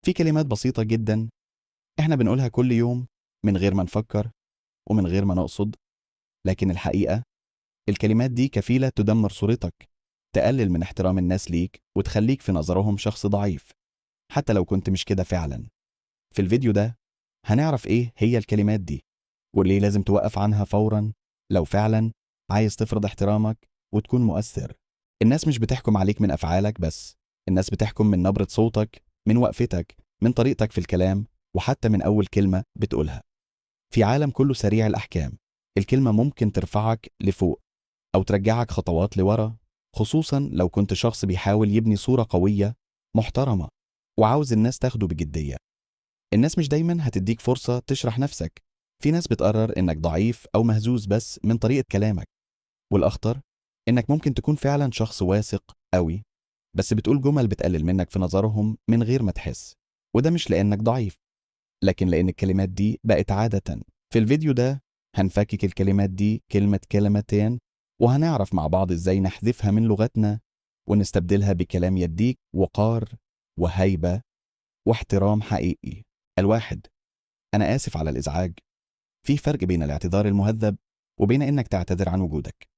في كلمات بسيطة جدا إحنا بنقولها كل يوم من غير ما نفكر ومن غير ما نقصد، لكن الحقيقة الكلمات دي كفيلة تدمر صورتك، تقلل من احترام الناس ليك وتخليك في نظرهم شخص ضعيف حتى لو كنت مش كده فعلا. في الفيديو ده هنعرف إيه هي الكلمات دي وليه لازم توقف عنها فورا لو فعلا عايز تفرض احترامك وتكون مؤثر. الناس مش بتحكم عليك من أفعالك بس، الناس بتحكم من نبرة صوتك، من وقفتك، من طريقتك في الكلام، وحتى من أول كلمة بتقولها. في عالم كله سريع الأحكام، الكلمة ممكن ترفعك لفوق أو ترجعك خطوات لورا، خصوصا لو كنت شخص بيحاول يبني صورة قوية محترمة وعاوز الناس تاخده بجدية. الناس مش دايما هتديك فرصة تشرح نفسك، في ناس بتقرر إنك ضعيف أو مهزوز بس من طريقة كلامك، والأخطر إنك ممكن تكون فعلا شخص واثق قوي بس بتقول جمل بتقلل منك في نظرهم من غير ما تحس، وده مش لأنك ضعيف لكن لأن الكلمات دي بقت عادة. في الفيديو ده هنفكك الكلمات دي كلمة كلمتين، وهنعرف مع بعض إزاي نحذفها من لغتنا ونستبدلها بكلام يديك وقار وهيبة واحترام حقيقي. الواحد: أنا آسف على الإزعاج. في فرق بين الاعتذار المهذب وبين إنك تعتذر عن وجودك.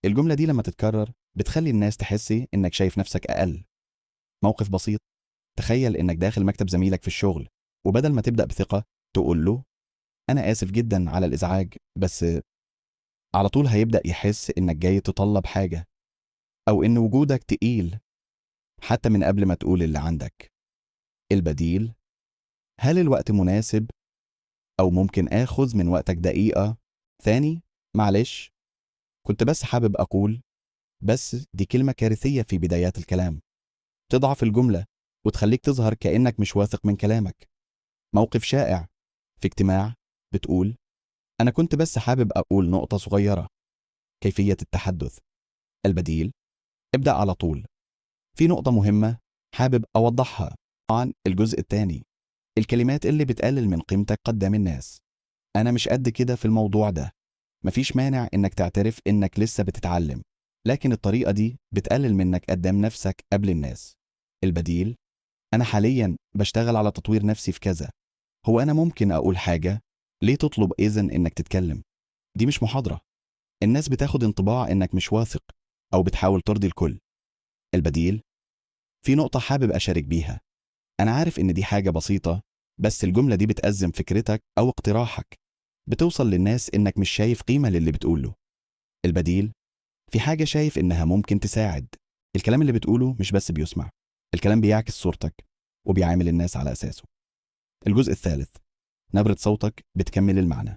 الجملة دي لما تتكرر بتخلي الناس تحسي إنك شايف نفسك أقل. موقف بسيط: تخيل إنك داخل مكتب زميلك في الشغل، وبدل ما تبدأ بثقة تقول له أنا آسف جدا على الإزعاج، بس على طول هيبدأ يحس إنك جاي تطلب حاجة أو إن وجودك تقيل حتى من قبل ما تقول اللي عندك. البديل: هل الوقت مناسب؟ أو ممكن آخذ من وقتك دقيقة ثاني؟ معلش، كنت بس حابب أقول. بس دي كلمة كارثية في بدايات الكلام، تضعف الجملة وتخليك تظهر كأنك مش واثق من كلامك. موقف شائع: في اجتماع بتقول أنا كنت بس حابب أقول نقطة صغيرة. كيفية التحدث: البديل: ابدأ على طول، في نقطة مهمة حابب أوضحها. عن الجزء الثاني: الكلمات اللي بتقلل من قيمتك قدام الناس. أنا مش قد كده في الموضوع ده. مفيش مانع إنك تعترف إنك لسه بتتعلم، لكن الطريقة دي بتقلل منك قدام نفسك قبل الناس. البديل: أنا حاليا بشتغل على تطوير نفسي في كذا. هو أنا ممكن أقول حاجة؟ ليه تطلب إذن إنك تتكلم؟ دي مش محاضرة. الناس بتاخد انطباع إنك مش واثق أو بتحاول ترضي الكل. البديل: في نقطة حابب أشارك بيها. أنا عارف إن دي حاجة بسيطة، بس الجملة دي بتأزم فكرتك أو اقتراحك، بتوصل للناس إنك مش شايف قيمة للي بتقوله. البديل: في حاجة شايف إنها ممكن تساعد. الكلام اللي بتقوله مش بس بيسمع، الكلام بيعكس صورتك وبيعامل الناس على أساسه. الجزء الثالث: نبرة صوتك بتكمل المعنى.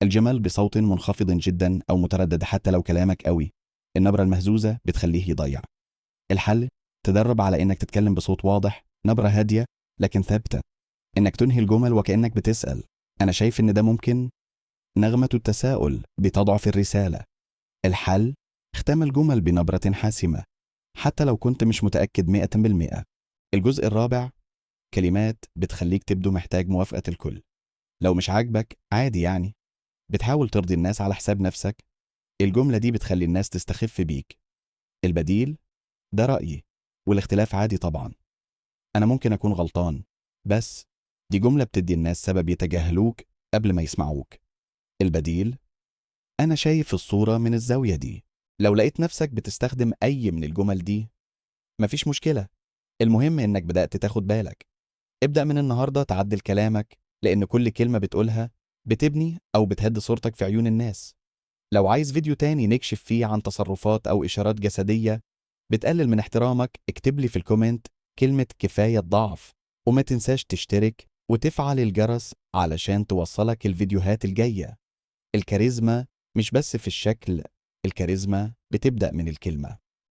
الجمال بصوت منخفض جدا أو متردد حتى لو كلامك قوي، النبرة المهزوزة بتخليه يضيع. الحل: تدرب على إنك تتكلم بصوت واضح، نبرة هادية لكن ثابتة، إنك تنهي الجمل وكأنك بتسأل. أنا شايف إن ده ممكن. نغمة التساؤل بتضعف الرسالة. الحل: اختم الجمل بنبرة حاسمة حتى لو كنت مش متأكد 100%. الجزء الرابع: كلمات بتخليك تبدو محتاج موافقة الكل. لو مش عاجبك عادي، يعني بتحاول ترضي الناس على حساب نفسك، الجملة دي بتخلي الناس تستخف بيك. البديل: ده رأيي والاختلاف عادي طبعا، أنا ممكن أكون غلطان، بس دي جملة بتدي الناس سبب يتجاهلوك قبل ما يسمعوك. البديل: أنا شايف الصورة من الزاوية دي. لو لقيت نفسك بتستخدم أي من الجمل دي مفيش مشكلة، المهم إنك بدأت تاخد بالك. ابدأ من النهاردة تعدل كلامك، لأن كل كلمة بتقولها بتبني أو بتهد صورتك في عيون الناس. لو عايز فيديو تاني نكشف فيه عن تصرفات أو إشارات جسدية بتقلل من احترامك، اكتب لي في الكومنت كلمة كفاية ضعف، وما تنساش تشترك وتفعل الجرس علشان توصلك الفيديوهات الجاية. الكاريزما مش بس في الشكل، الكاريزما بتبدأ من الكلمة.